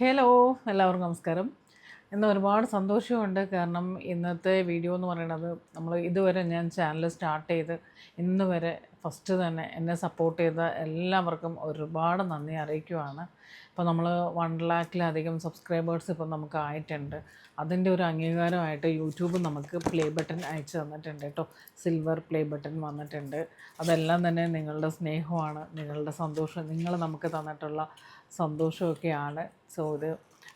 Hello, എല്ലാവർക്കും നമസ്കാരം. ഇന്ന് ഒരുപാട് സന്തോഷമുണ്ട്. കാരണം ഇന്നത്തെ വീഡിയോ എന്ന് പറയുന്നത് ഇതുവരെ ഞാൻ ചാനൽ സ്റ്റാർട്ട് ചെയ്ത് ഇന്ന് വരെ ഫസ്റ്റ് തന്നെ എന്നെ സപ്പോർട്ട് ചെയ്ത എല്ലാവർക്കും ഒരുപാട് നന്ദി അറിയിക്കുവാണ്. ഇപ്പോൾ നമ്മൾ 1,00,000-ലധികം സബ്സ്ക്രൈബേഴ്സ് ഇപ്പോൾ നമുക്ക് ആയിട്ടുണ്ട്. അതിൻ്റെ ഒരു അംഗീകാരമായിട്ട് യൂട്യൂബ് നമുക്ക് പ്ലേ ബട്ടൺ അയച്ചു തന്നിട്ടുണ്ട് കേട്ടോ. സിൽവർ പ്ലേ ബട്ടൺ വന്നിട്ടുണ്ട്. അതെല്ലാം തന്നെ നിങ്ങളുടെ സ്നേഹമാണ്, നിങ്ങളുടെ സന്തോഷം, നിങ്ങൾ നമുക്ക് തന്നിട്ടുള്ള സന്തോഷമൊക്കെയാണ്. സോ ഇത്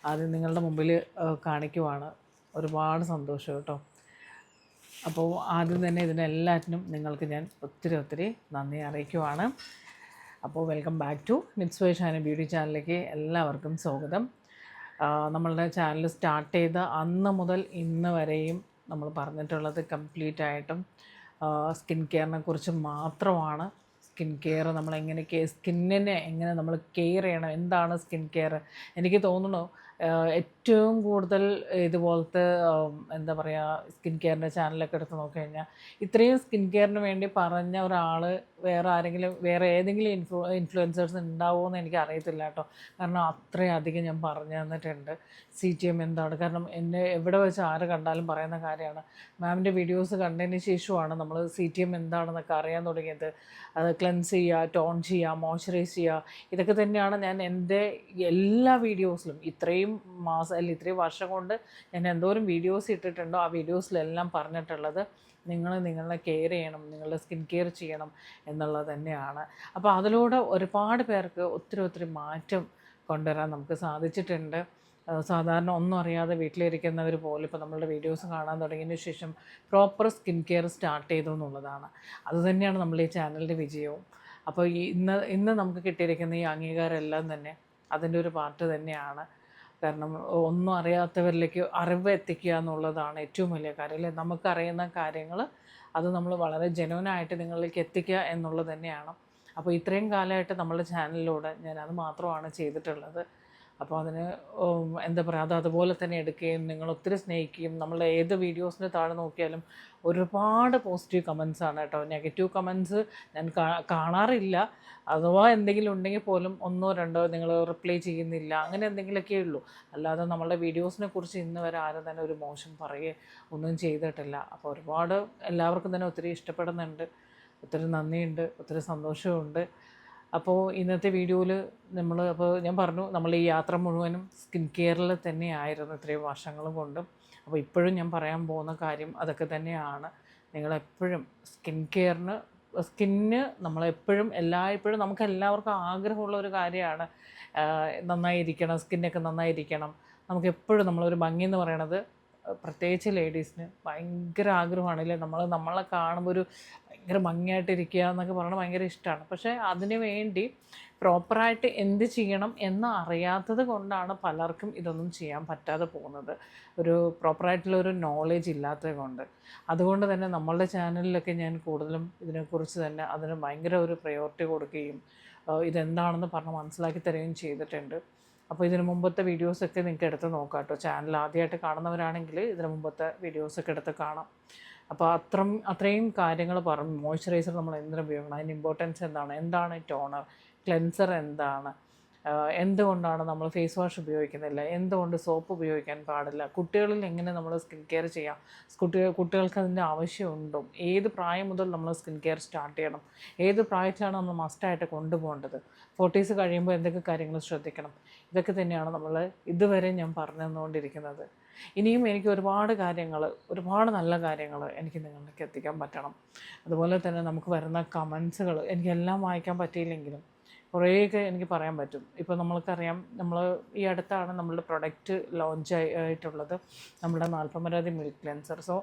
ആദ്യം നിങ്ങളുടെ മുമ്പിൽ കാണിക്കുവാണ്. ഒരുപാട് സന്തോഷം കേട്ടോ. അപ്പോൾ ആദ്യം തന്നെ ഇതിനെല്ലാറ്റിനും നിങ്ങൾക്ക് ഞാൻ ഒത്തിരി നന്ദി അറിയിക്കുവാണ്. അപ്പോൾ welcome back to nits by Shani beauty ചാനലിലേക്ക് എല്ലാവർക്കും സ്വാഗതം. നമ്മളുടെ ചാനൽ സ്റ്റാർട്ട് ചെയ്ത അന്ന് മുതൽ ഇന്ന് വരെയും നമ്മൾ പറഞ്ഞിട്ടുള്ളത് കംപ്ലീറ്റ് ആയിട്ടും സ്കിൻ കെയറിനെ കുറിച്ച് മാത്രമാണ്. സ്കിൻ കെയർ സ്കിന്നിനെ എങ്ങനെ നമ്മൾ കെയർ ചെയ്യണം, എന്താണ് സ്കിൻ കെയർ. എനിക്ക് തോന്നുന്നു ഏറ്റവും കൂടുതൽ ഇതുപോലത്തെ എന്താ പറയുക, സ്കിൻ കെയറിൻ്റെ ചാനലൊക്കെ എടുത്ത് നോക്കിക്കഴിഞ്ഞാൽ ഇത്രയും സ്കിൻ കെയറിന് വേണ്ടി പറഞ്ഞ ഒരാൾ വേറെ ഏതെങ്കിലും ഇൻഫ്ലുവൻസേഴ്സ് ഉണ്ടാവുമോ എന്ന് എനിക്ക് അറിയത്തില്ല കേട്ടോ. കാരണം അത്രയധികം ഞാൻ പറഞ്ഞു തന്നിട്ടുണ്ട് CTM എന്താണ്. കാരണം എന്നെ എവിടെ വെച്ച് ആര് കണ്ടാലും പറയുന്ന കാര്യമാണ്. മാമിൻ്റെ വീഡിയോസ് കണ്ടതിന് ശേഷമാണ് നമ്മൾ CTM എന്താണെന്നൊക്കെ അറിയാൻ തുടങ്ങിയത്. അത് ക്ലെൻസ് ചെയ്യുക, ടോൺ ചെയ്യുക, മോയ്സ്ചറൈസ് ചെയ്യുക, ഇതൊക്കെ തന്നെയാണ് ഞാൻ എൻ്റെ എല്ലാ വീഡിയോസിലും ഇത്രയും ഇത്രയും വർഷം കൊണ്ട് ഞാൻ എന്തോരം വീഡിയോസ് ഇട്ടിട്ടുണ്ടോ ആ വീഡിയോസിലെല്ലാം പറഞ്ഞിട്ടുള്ളത്. നിങ്ങളെ കെയർ ചെയ്യണം, നിങ്ങളുടെ സ്കിൻ കെയർ ചെയ്യണം എന്നുള്ളത് തന്നെയാണ്. അപ്പോൾ അതിലൂടെ ഒരുപാട് പേർക്ക് ഒത്തിരി മാറ്റം കൊണ്ടുവരാൻ നമുക്ക് സാധിച്ചിട്ടുണ്ട്. സാധാരണ ഒന്നും അറിയാതെ വീട്ടിലിരിക്കുന്നവർ പോലും ഇപ്പോൾ നമ്മളുടെ വീഡിയോസ് കാണാൻ തുടങ്ങിയതിന് ശേഷം പ്രോപ്പർ സ്കിൻ കെയർ സ്റ്റാർട്ട് ചെയ്തു എന്നുള്ളതാണ്. അതുതന്നെയാണ് നമ്മൾ ഈ ചാനലിൻ്റെ വിജയവും. അപ്പോൾ ഇന്ന് നമുക്ക് കിട്ടിയിരിക്കുന്ന ഈ അംഗീകാരം എല്ലാം തന്നെ അതിൻ്റെ ഒരു പാർട്ട് തന്നെയാണ്. കാരണം ഒന്നും അറിയാത്തവരിലേക്ക് അറിവ് എത്തിക്കുക എന്നുള്ളതാണ് ഏറ്റവും വലിയ കാര്യം അല്ലേ. നമുക്കറിയുന്ന കാര്യങ്ങൾ അത് നമ്മൾ വളരെ ജെന്യുവനായിട്ട് നിങ്ങളിലേക്ക് എത്തിക്കുക എന്നുള്ളത് തന്നെയാണ്. അപ്പോൾ ഇത്രയും കാലമായിട്ട് നമ്മളുടെ ചാനലിലൂടെ ഞാൻ അത് മാത്രമാണ് ചെയ്തിട്ടുള്ളത്. അപ്പോൾ അതിന് എന്താ പറയുക, അതുപോലെ തന്നെ എടുക്കുകയും നിങ്ങൾ ഒത്തിരി സ്നേഹിക്കുകയും നമ്മളുടെ ഏത് വീഡിയോസിന് താഴെ നോക്കിയാലും ഒരുപാട് പോസിറ്റീവ് കമൻസാണ് കേട്ടോ. നെഗറ്റീവ് കമൻസ് ഞാൻ കാണാറില്ല. അഥവാ എന്തെങ്കിലും ഉണ്ടെങ്കിൽ പോലും ഒന്നോ രണ്ടോ നിങ്ങൾ റിപ്ലൈ ചെയ്യുന്നില്ല, അങ്ങനെ എന്തെങ്കിലുമൊക്കെ ഉള്ളൂ. അല്ലാതെ നമ്മളുടെ വീഡിയോസിനെ കുറിച്ച് ഇന്ന് വരെ ആരും തന്നെ ഒരു മോശം പറയുകയോ ഒന്നും ചെയ്തിട്ടില്ല. അപ്പോൾ ഒരുപാട് എല്ലാവർക്കും തന്നെ ഒത്തിരി ഇഷ്ടപ്പെടുന്നുണ്ട്. ഒത്തിരി നന്ദിയുണ്ട്, ഒത്തിരി സന്തോഷമുണ്ട്. അപ്പോൾ ഇന്നത്തെ വീഡിയോയിൽ അപ്പോൾ ഞാൻ പറഞ്ഞു, നമ്മൾ ഈ യാത്ര മുഴുവനും സ്കിൻ കെയറിൽ തന്നെയായിരുന്നു ഇത്രയും വർഷങ്ങൾ കൊണ്ട്. അപ്പോൾ ഇപ്പോഴും ഞാൻ പറയാൻ പോകുന്ന കാര്യം അതൊക്കെ തന്നെയാണ്. നിങ്ങളെപ്പോഴും സ്കിന്ന് നമ്മളെപ്പോഴും എല്ലായ്പ്പോഴും നമുക്ക് എല്ലാവർക്കും ആഗ്രഹമുള്ള ഒരു കാര്യമാണ്. നന്നായിരിക്കണം, സ്കിന്നൊക്കെ നന്നായിരിക്കണം. നമുക്കെപ്പോഴും നമ്മളൊരു ഭംഗി എന്ന് പറയണത് പ്രത്യേകിച്ച് ലേഡീസിന് ഭയങ്കര ആഗ്രഹമാണ് അല്ലേ. നമ്മളെ കാണുമ്പോൾ ഒരു ഭയങ്കര ഭംഗിയായിട്ടിരിക്കുക എന്നൊക്കെ പറയുന്നത് ഭയങ്കര ഇഷ്ടമാണ്. പക്ഷേ അതിന് വേണ്ടി പ്രോപ്പറായിട്ട് എന്ത് ചെയ്യണം എന്ന് അറിയാത്തത് കൊണ്ടാണ് പലർക്കും ഇതൊന്നും ചെയ്യാൻ പറ്റാതെ പോകുന്നത്. ഒരു പ്രോപ്പറായിട്ടുള്ളൊരു നോളേജ് ഇല്ലാത്തത് കൊണ്ട്. അതുകൊണ്ട് തന്നെ നമ്മളുടെ ചാനലിലൊക്കെ ഞാൻ കൂടുതലും ഇതിനെക്കുറിച്ച് തന്നെ അതിന് ഭയങ്കര ഒരു പ്രയോറിറ്റി കൊടുക്കുകയും ഇതെന്താണെന്ന് പറഞ്ഞ് മനസ്സിലാക്കി തരികയും ചെയ്തിട്ടുണ്ട്. അപ്പോൾ ഇതിന് മുമ്പത്തെ വീഡിയോസൊക്കെ നിങ്ങൾക്ക് എടുത്ത് നോക്കാം കേട്ടോ. ചാനൽ ആദ്യമായിട്ട് കാണുന്നവരാണെങ്കിൽ ഇതിന് മുമ്പത്തെ വീഡിയോസൊക്കെ എടുത്ത് കാണാം. അപ്പോൾ അത്രയും കാര്യങ്ങൾ പറഞ്ഞു. മോയ്സ്ചറൈസർ നമ്മൾ എന്തിനു ഉപയോഗിക്കണം, അതിന് ഇമ്പോർട്ടൻസ് എന്താണ് ടോണർ, ക്ലെൻസർ എന്താണ്, എന്തുകൊണ്ടാണ് നമ്മൾ ഫേസ് വാഷ് ഉപയോഗിക്കുന്നില്ല, എന്തുകൊണ്ട് സോപ്പ് ഉപയോഗിക്കാൻ പാടില്ല, കുട്ടികളിൽ എങ്ങനെ നമ്മൾ സ്കിൻ കെയർ ചെയ്യാം, കുട്ടികൾക്ക് അതിൻ്റെ ആവശ്യമുണ്ടോ, ഏത് പ്രായം മുതൽ നമ്മൾ സ്കിൻ കെയർ സ്റ്റാർട്ട് ചെയ്യണം, ഏത് പ്രായത്തിലാണ് നമ്മൾ മസ്റ്റായിട്ട് കൊണ്ടുപോകേണ്ടത്, 40s കഴിയുമ്പോൾ എന്തൊക്കെ കാര്യങ്ങൾ ശ്രദ്ധിക്കണം, ഇതൊക്കെ തന്നെയാണ് നമ്മൾ ഇതുവരെ ഞാൻ പറഞ്ഞു തന്നുകൊണ്ടിരിക്കുന്നത്. ഇനിയും എനിക്ക് ഒരുപാട് നല്ല കാര്യങ്ങൾ എനിക്ക് നിങ്ങളിലേക്ക് എത്തിക്കാൻ പറ്റണം. അതുപോലെ തന്നെ നമുക്ക് വരുന്ന കമൻസുകൾ എനിക്കെല്ലാം വായിക്കാൻ പറ്റിയില്ലെങ്കിലും കുറേയൊക്കെ എനിക്ക് പറയാൻ പറ്റും. ഇപ്പോൾ നമ്മൾക്കറിയാം, ഈ അടുത്താണ് നമ്മളുടെ പ്രൊഡക്റ്റ് ലോഞ്ച് ആയിട്ടുള്ളത്, നമ്മുടെ നാൽപ്പമരാതി മിൽക്ക് ക്ലെൻസർ. സോ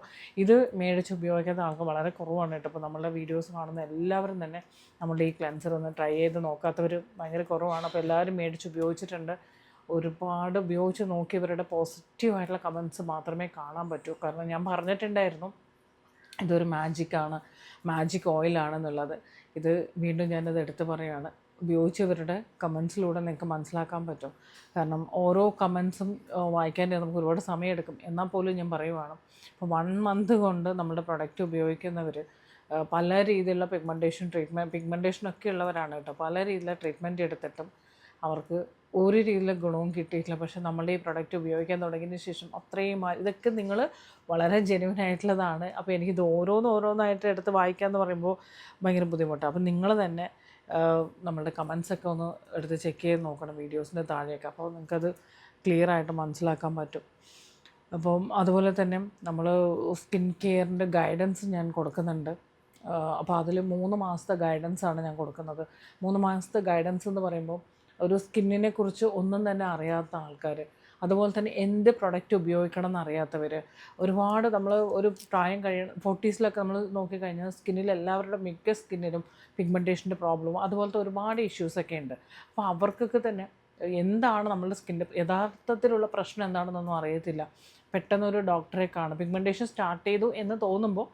ഇത് മേടിച്ച് ഉപയോഗിക്കാത്ത ആൾക്ക് വളരെ കുറവാണ് കേട്ടോ. ഇപ്പോൾ നമ്മളുടെ വീഡിയോസ് കാണുന്ന എല്ലാവരും തന്നെ നമ്മളുടെ ഈ ക്ലെൻസർ ഒന്ന് ട്രൈ ചെയ്ത് നോക്കാത്തവർ ഭയങ്കര കുറവാണ്. അപ്പോൾ എല്ലാവരും മേടിച്ച് ഉപയോഗിച്ചിട്ടുണ്ട്. ഒരുപാട് ഉപയോഗിച്ച് നോക്കിയവരുടെ പോസിറ്റീവായിട്ടുള്ള കമൻസ് മാത്രമേ കാണാൻ പറ്റൂ. കാരണം ഞാൻ പറഞ്ഞിട്ടുണ്ടായിരുന്നു ഇതൊരു മാജിക് ഓയിലാണെന്നുള്ളത്. ഇത് വീണ്ടും ഞാനത് എടുത്ത് പറയുകയാണ്. ഉപയോഗിച്ചവരുടെ കമൻസിലൂടെ നിങ്ങൾക്ക് മനസ്സിലാക്കാൻ പറ്റും. കാരണം ഓരോ കമൻസും വായിക്കാൻ നമുക്ക് ഒരുപാട് സമയമെടുക്കും. എന്നാൽ പോലും ഞാൻ പറയുവാണ്, ഇപ്പോൾ 1 മന്ത് കൊണ്ട് നമ്മുടെ പ്രൊഡക്റ്റ് ഉപയോഗിക്കുന്നവർ പല രീതിയിലുള്ള പിഗ്മെൻറ്റേഷനൊക്കെ ഉള്ളവരാണ് കേട്ടോ. പല രീതിയിലുള്ള ട്രീറ്റ്മെൻറ്റ് എടുത്തിട്ടും അവർക്ക് ഒരു രീതിയിലുള്ള ഗുണവും കിട്ടിയിട്ടില്ല. പക്ഷേ നമ്മളുടെ ഈ പ്രൊഡക്റ്റ് ഉപയോഗിക്കാൻ തുടങ്ങിയതിന് ശേഷം അത്രയും ഇതൊക്കെ നിങ്ങൾ വളരെ ജെന്യുവൻ ആയിട്ടുള്ളതാണ്. അപ്പോൾ എനിക്കിത് ഓരോന്നായിട്ട് എടുത്ത് വായിക്കാമെന്ന് പറയുമ്പോൾ ഭയങ്കര ബുദ്ധിമുട്ടാണ്. അപ്പോൾ നിങ്ങൾ തന്നെ നമ്മളുടെ കമൻസൊക്കെ ഒന്ന് എടുത്ത് ചെക്ക് ചെയ്ത് നോക്കണം വീഡിയോസിൻ്റെ താഴെയൊക്കെ. അപ്പോൾ നിങ്ങൾക്കത് ക്ലിയറായിട്ട് മനസ്സിലാക്കാൻ പറ്റും. അപ്പം അതുപോലെ തന്നെ നമ്മൾ സ്കിൻ കെയറിൻ്റെ ഗൈഡൻസ് ഞാൻ കൊടുക്കുന്നുണ്ട്. അപ്പോൾ അതിൽ 3 മാസത്തെ ഗൈഡൻസാണ് ഞാൻ കൊടുക്കുന്നത്. 3 മാസത്തെ ഗൈഡൻസ് എന്ന് പറയുമ്പോൾ ഒരു സ്കിന്നിനെ കുറിച്ച് ഒന്നും തന്നെ അറിയാത്ത ആൾക്കാർ, അതുപോലെ തന്നെ എന്ത് പ്രൊഡക്റ്റ് ഉപയോഗിക്കണം എന്നറിയാത്തവർ, ഒരുപാട് നമ്മൾ ഒരു പ്രായം 40സിലൊക്കെ നമ്മൾ നോക്കിക്കഴിഞ്ഞാൽ സ്കിന്നിൽ എല്ലാവരുടെ മിക്ക സ്കിന്നിലും പിഗ്മെൻറ്റേഷൻ്റെ പ്രോബ്ലവും അതുപോലത്തെ ഒരുപാട് ഇഷ്യൂസൊക്കെ ഉണ്ട്. അപ്പോൾ അവർക്കൊക്കെ തന്നെ എന്താണ് നമ്മളുടെ സ്കിന്നിൻ്റെ യഥാർത്ഥത്തിലുള്ള പ്രശ്നം എന്താണെന്നൊന്നും അറിയത്തില്ല. പെട്ടെന്നൊരു ഡോക്ടറെ കാണുക, പിഗ്മെൻറ്റേഷൻ സ്റ്റാർട്ട് ചെയ്തു എന്ന് തോന്നുമ്പോൾ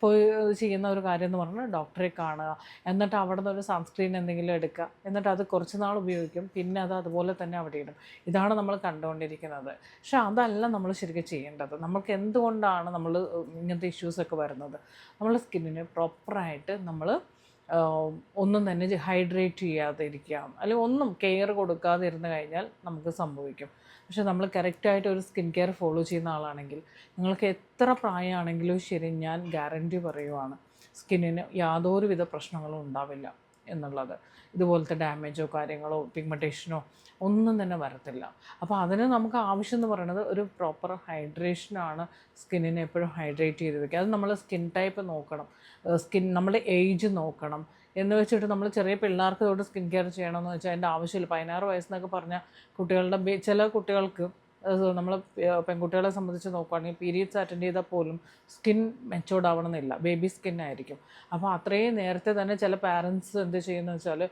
പോയി ചെയ്യുന്ന ഒരു കാര്യം എന്ന് പറഞ്ഞാൽ ഡോക്ടറെ കാണുക, എന്നിട്ട് അവിടെ നിന്ന് ഒരു സൺസ്ക്രീൻ എന്തെങ്കിലും എടുക്കുക, എന്നിട്ട് അത് കുറച്ച് നാൾ ഉപയോഗിക്കും, പിന്നെ അത് അതുപോലെ തന്നെ അവിടെ ഇടും. ഇതാണ് നമ്മൾ കണ്ടുകൊണ്ടിരിക്കുന്നത്. പക്ഷെ അതല്ല നമ്മൾ ശരിക്കും ചെയ്യേണ്ടത്. നമുക്ക് എന്തുകൊണ്ടാണ് നമ്മൾ ഇങ്ങനത്തെ ഇഷ്യൂസൊക്കെ വരുന്നത്? നമ്മളുടെ സ്കിന്നിന് പ്രോപ്പറായിട്ട് നമ്മൾ ഒന്നും തന്നെ ഹൈഡ്രേറ്റ് ചെയ്യാതെ ഇരിക്കുക, അല്ലെങ്കിൽ ഒന്നും കെയർ കൊടുക്കാതെ ഇരുന്ന് കഴിഞ്ഞാൽ നമുക്ക് സംഭവിക്കും. പക്ഷേ നമ്മൾ കറക്റ്റായിട്ട് ഒരു സ്കിൻ കെയർ ഫോളോ ചെയ്യുന്ന ആളാണെങ്കിൽ നിങ്ങൾക്ക് എത്ര പ്രായമാണെങ്കിലും ശരി, ഞാൻ ഗ്യാരൻറ്റി പറയുവാണ്, സ്കിന്നിന് യാതൊരുവിധ പ്രശ്നങ്ങളും ഉണ്ടാവില്ല എന്നുള്ളത്. ഇതുപോലത്തെ ഡാമേജോ കാര്യങ്ങളോ പിഗ്മെൻറ്റേഷനോ ഒന്നും തന്നെ വരത്തില്ല. അപ്പോൾ അതിന് നമുക്ക് ആവശ്യം എന്ന് പറയുന്നത് ഒരു പ്രോപ്പർ ഹൈഡ്രേഷനാണ്. സ്കിന്നിനെ എപ്പോഴും ഹൈഡ്രേറ്റ് ചെയ്ത് വെക്കുക. അത് നമ്മൾ സ്കിൻ ടൈപ്പ് നോക്കണം, നമ്മുടെ ഏജ് നോക്കണം. എന്ന് വെച്ചിട്ട് നമ്മൾ ചെറിയ പിള്ളേർക്ക് തൊട്ട് സ്കിൻ കെയർ ചെയ്യണമെന്ന് വെച്ചാൽ അതിൻ്റെ ആവശ്യമില്ല. 16 വയസ്സെന്നൊക്കെ പറഞ്ഞാൽ കുട്ടികളുടെ ചില കുട്ടികൾക്ക്, നമ്മൾ പെൺകുട്ടികളെ സംബന്ധിച്ച് നോക്കുകയാണെങ്കിൽ പീരീഡ്സ് അറ്റൻഡ് ചെയ്താൽ പോലും സ്കിൻ മെച്ചോർഡ് ആവണമെന്നില്ല, ബേബി സ്കിൻ ആയിരിക്കും. അപ്പോൾ അത്രയും നേരത്തെ തന്നെ ചില പാരൻസ് എന്ത് ചെയ്യുന്നത് വെച്ചാൽ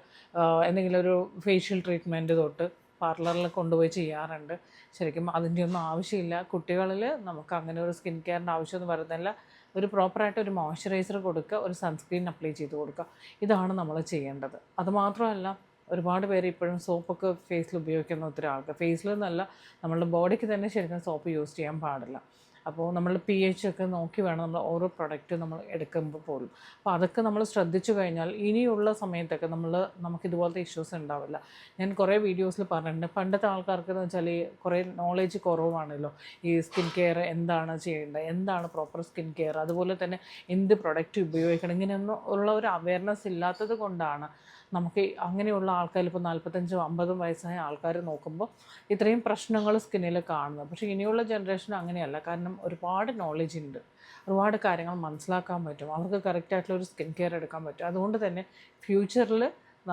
എന്തെങ്കിലും ഒരു ഫേഷ്യൽ ട്രീറ്റ്മെൻറ്റ് തൊട്ട് പാർലറിൽ കൊണ്ടുപോയി ചെയ്യാറുണ്ട്. ശരിക്കും അതിൻ്റെ ഒന്നും ആവശ്യമില്ല. കുട്ടികളിൽ നമുക്ക് അങ്ങനെ ഒരു സ്കിൻ കെയറിൻ്റെ ആവശ്യമൊന്നും വരുന്നില്ല. ഒരു പ്രോപ്പറായിട്ട് ഒരു മോയ്സ്ചറൈസർ കൊടുക്കുക, ഒരു സൺസ്ക്രീൻ അപ്ലൈ ചെയ്ത് കൊടുക്കുക. ഇതാണ് നമ്മൾ ചെയ്യേണ്ടത്. അതുമാത്രമല്ല, ഒരുപാട് പേര് ഇപ്പോഴും സോപ്പൊക്കെ ഫേസിൽ ഉപയോഗിക്കുന്ന ഒത്തിരി ആൾക്കാർ, ഫേസിൽ നിന്നല്ല നമ്മളുടെ ബോഡിക്ക് തന്നെ ശരിക്കും സോപ്പ് യൂസ് ചെയ്യാൻ പാടില്ല. അപ്പോൾ നമ്മൾ pH ഒക്കെ നോക്കി വേണം നമ്മൾ ഓരോ പ്രൊഡക്റ്റ് നമ്മൾ എടുക്കുമ്പോൾ പോലും. അപ്പോൾ അതൊക്കെ നമ്മൾ ശ്രദ്ധിച്ചു കഴിഞ്ഞാൽ ഇനിയുള്ള സമയത്തൊക്കെ നമുക്കിതുപോലത്തെ ഇഷ്യൂസ് ഉണ്ടാവില്ല. ഞാൻ കുറേ വീഡിയോസിൽ പറഞ്ഞിട്ടുണ്ട്, പണ്ടത്തെ ആൾക്കാർക്കെന്ന് വെച്ചാൽ ഈ കുറേ നോളേജ് കുറവാണല്ലോ. ഈ സ്കിൻ കെയർ എന്താണ് ചെയ്യേണ്ടത്, എന്താണ് പ്രോപ്പർ സ്കിൻ കെയർ, അതുപോലെ തന്നെ എന്ത് പ്രൊഡക്റ്റ് ഉപയോഗിക്കണം, ഇങ്ങനെയൊന്നും ഉള്ള ഒരു അവയർനെസ് ഇല്ലാത്തത് കൊണ്ടാണ് നമുക്ക് അങ്ങനെയുള്ള ആൾക്കാർ ഇപ്പോൾ 45 50 വയസ്സായ ആൾക്കാർ നോക്കുമ്പോൾ ഇത്രയും പ്രശ്നങ്ങൾ സ്കിന്നിൽ കാണുന്നത്. പക്ഷേ ഇനിയുള്ള ജനറേഷൻ അങ്ങനെയല്ല. കാരണം ഒരുപാട് നോളജ് ഉണ്ട്, ഒരുപാട് കാര്യങ്ങൾ മനസ്സിലാക്കാൻ പറ്റും, അവർക്ക് കറക്റ്റായിട്ടുള്ള ഒരു സ്കിൻ കെയർ എടുക്കാൻ പറ്റും. അതുകൊണ്ട് തന്നെ ഫ്യൂച്ചറിൽ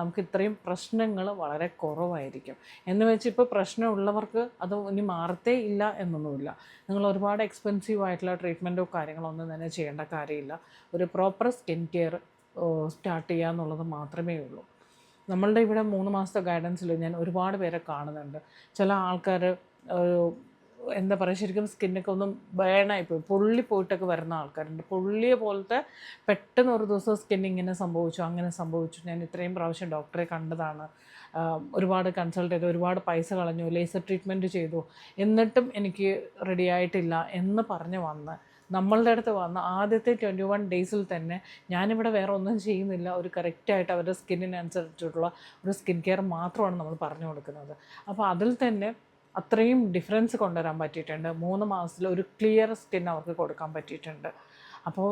നമുക്ക് ഇത്രയും പ്രശ്നങ്ങൾ വളരെ കുറവായിരിക്കും. എന്ന് വെച്ച് ഇപ്പോൾ പ്രശ്നമുള്ളവർക്ക് അത് ഇനി മാറത്തേ ഇല്ല എന്നൊന്നുമില്ല. നിങ്ങൾ ഒരുപാട് എക്സ്പെൻസീവ് ആയിട്ടുള്ള ട്രീറ്റ്മെൻറ്റോ കാര്യങ്ങളോ ഒന്നും തന്നെ ചെയ്യേണ്ട കാര്യമില്ല. ഒരു പ്രോപ്പർ സ്കിൻ കെയർ സ്റ്റാർട്ട് ചെയ്യുക എന്നുള്ളത് മാത്രമേ ഉള്ളൂ. നമ്മളുടെ ഇവിടെ 3 മാസത്തെ ഗൈഡൻസിൽ ഞാൻ ഒരുപാട് പേരെ കാണുന്നുണ്ട്. ചില ആൾക്കാർ എന്താ പറയുക, ശരിക്കും സ്കിന്നൊക്കെ ഒന്നും ബേണായിപ്പോയി പൊള്ളിപ്പോയിട്ടൊക്കെ വരുന്ന ആൾക്കാരുണ്ട്. പൊള്ളിയ പോലത്തെ പെട്ടെന്ന് ഒരു ദിവസം സ്കിൻ ഇങ്ങനെ സംഭവിച്ചു, അങ്ങനെ സംഭവിച്ചു. ഞാൻ ഇത്രയും പ്രാവശ്യം ഡോക്ടറെ കണ്ടതാണ്, ഒരുപാട് കൺസൾട്ട് ചെയ്തു, ഒരുപാട് പൈസ കളഞ്ഞു, ലേസർ ട്രീറ്റ്മെൻറ്റ് ചെയ്തു, എന്നിട്ടും എനിക്ക് റെഡി ആയിട്ടില്ല എന്ന് പറഞ്ഞ് വന്ന് നമ്മളുടെ അടുത്ത് വന്ന ആദ്യത്തെ 21 ഡേയ്സിൽ തന്നെ ഞാനിവിടെ വേറെ ഒന്നും ചെയ്യുന്നില്ല, ഒരു കറക്റ്റായിട്ട് അവരുടെ സ്കിന്നിനനുസരിച്ചിട്ടുള്ള ഒരു സ്കിൻ കെയർ മാത്രമാണ് നമ്മൾ പറഞ്ഞു കൊടുക്കുന്നത്. അപ്പോൾ അതിൽ തന്നെ അത്രയും ഡിഫറൻസ് കൊണ്ടുവരാൻ പറ്റിയിട്ടുണ്ട്. 3 മാസത്തിൽ ഒരു ക്ലിയർ സ്കിൻ അവർക്ക് കൊടുക്കാൻ പറ്റിയിട്ടുണ്ട്. അപ്പോൾ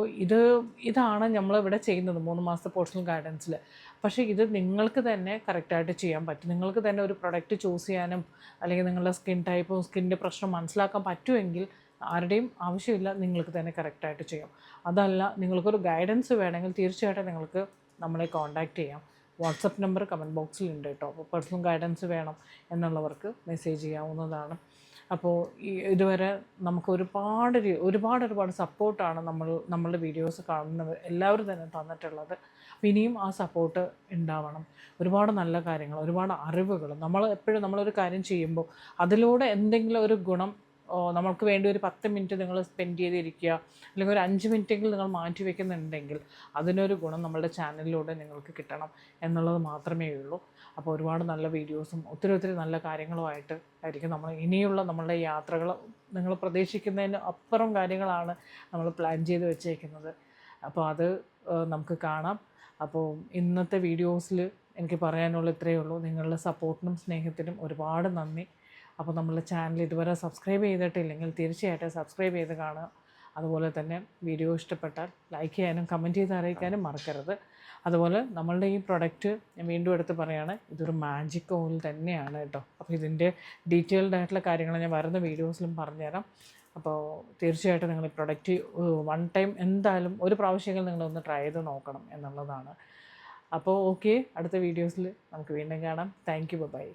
ഇതാണ് നമ്മളിവിടെ ചെയ്യുന്നത് 3 മാസത്തെ പേഴ്സണൽ ഗൈഡൻസിൽ. പക്ഷേ ഇത് നിങ്ങൾക്ക് തന്നെ കറക്റ്റായിട്ട് ചെയ്യാൻ പറ്റും. നിങ്ങൾക്ക് തന്നെ ഒരു പ്രൊഡക്റ്റ് ചൂസ് ചെയ്യാനും അല്ലെങ്കിൽ നിങ്ങളുടെ സ്കിൻ ടൈപ്പും സ്കിന്നിൻ്റെ പ്രശ്നം മനസ്സിലാക്കാൻ പറ്റുമെങ്കിൽ ആരുടെയും ആവശ്യമില്ല, നിങ്ങൾക്ക് തന്നെ കറക്റ്റായിട്ട് ചെയ്യാം. അതല്ല, നിങ്ങൾക്കൊരു ഗൈഡൻസ് വേണമെങ്കിൽ തീർച്ചയായിട്ടും നിങ്ങൾക്ക് നമ്മളെ കോൺടാക്റ്റ് ചെയ്യാം. വാട്സപ്പ് നമ്പർ കമൻറ്റ് ബോക്സിൽ ഉണ്ട് കേട്ടോ. അപ്പോൾ പേഴ്സണൽ ഗൈഡൻസ് വേണം എന്നുള്ളവർക്ക് മെസ്സേജ് ചെയ്യാവുന്നതാണ്. അപ്പോൾ ഇതുവരെ നമുക്ക് ഒരുപാട് സപ്പോർട്ടാണ് നമ്മളുടെ വീഡിയോസ് കാണുന്നവർ എല്ലാവരും തന്നെ തന്നിട്ടുള്ളത്. അപ്പോൾ ഇനിയും ആ സപ്പോർട്ട് ഉണ്ടാവണം. ഒരുപാട് നല്ല കാര്യങ്ങൾ, ഒരുപാട് അറിവുകൾ നമ്മളൊരു കാര്യം ചെയ്യുമ്പോൾ അതിലൂടെ എന്തെങ്കിലും ഒരു ഗുണം നമ്മൾക്ക് വേണ്ടി ഒരു 10 മിനിറ്റ് നിങ്ങൾ സ്പെൻഡ് ചെയ്തിരിക്കുക, അല്ലെങ്കിൽ ഒരു 5 മിനിറ്റെങ്കിലും നിങ്ങൾ മാറ്റി വയ്ക്കുന്നുണ്ടെങ്കിൽ അതിനൊരു ഗുണം നമ്മളുടെ ചാനലിലൂടെ നിങ്ങൾക്ക് കിട്ടണം എന്നുള്ളത് മാത്രമേ ഉള്ളൂ. അപ്പോൾ ഒരുപാട് നല്ല വീഡിയോസും ഒത്തിരി നല്ല കാര്യങ്ങളുമായിട്ട് ആയിരിക്കും ഇനിയുള്ള നമ്മളുടെ യാത്രകൾ. നിങ്ങൾ പ്രതീക്ഷിക്കുന്നതിന് അപ്പുറം കാര്യങ്ങളാണ് നമ്മൾ പ്ലാൻ ചെയ്ത് വെച്ചേക്കുന്നത്. അപ്പോൾ അത് നമുക്ക് കാണാം. അപ്പോൾ ഇന്നത്തെ വീഡിയോസിൽ എനിക്ക് പറയാനുള്ള ഇത്രയേ ഉള്ളൂ. നിങ്ങളുടെ സപ്പോർട്ടിനും സ്നേഹത്തിനും ഒരുപാട് നന്ദി. അപ്പോൾ നമ്മളുടെ ചാനൽ ഇതുവരെ സബ്സ്ക്രൈബ് ചെയ്തിട്ടില്ലെങ്കിൽ തീർച്ചയായിട്ടും സബ്സ്ക്രൈബ് ചെയ്ത് കാണുക. അതുപോലെ തന്നെ വീഡിയോ ഇഷ്ടപ്പെട്ടാൽ ലൈക്ക് ചെയ്യാനും കമൻറ്റ് ചെയ്ത് അറിയിക്കാനും മറക്കരുത്. അതുപോലെ നമ്മളുടെ ഈ പ്രൊഡക്റ്റ് ഞാൻ വീണ്ടും എടുത്ത് പറയുകയാണ്, ഇതൊരു മാജിക് ഓയിൽ തന്നെയാണ് കേട്ടോ. അപ്പോൾ ഇതിൻ്റെ ഡീറ്റെയിൽഡ് ആയിട്ടുള്ള കാര്യങ്ങൾ ഞാൻ വരുന്ന വീഡിയോസിലും പറഞ്ഞുതരാം. അപ്പോൾ തീർച്ചയായിട്ടും നിങ്ങൾ ഈ പ്രൊഡക്റ്റ് വൺ ടൈം എന്തായാലും ഒരു പ്രാവശ്യമെങ്കിലും നിങ്ങളൊന്ന് ട്രൈ ചെയ്ത് നോക്കണം എന്നുള്ളതാണ്. അപ്പോൾ ഓക്കെ, അടുത്ത വീഡിയോസിൽ നമുക്ക് വീണ്ടും കാണാം. Thank you, by.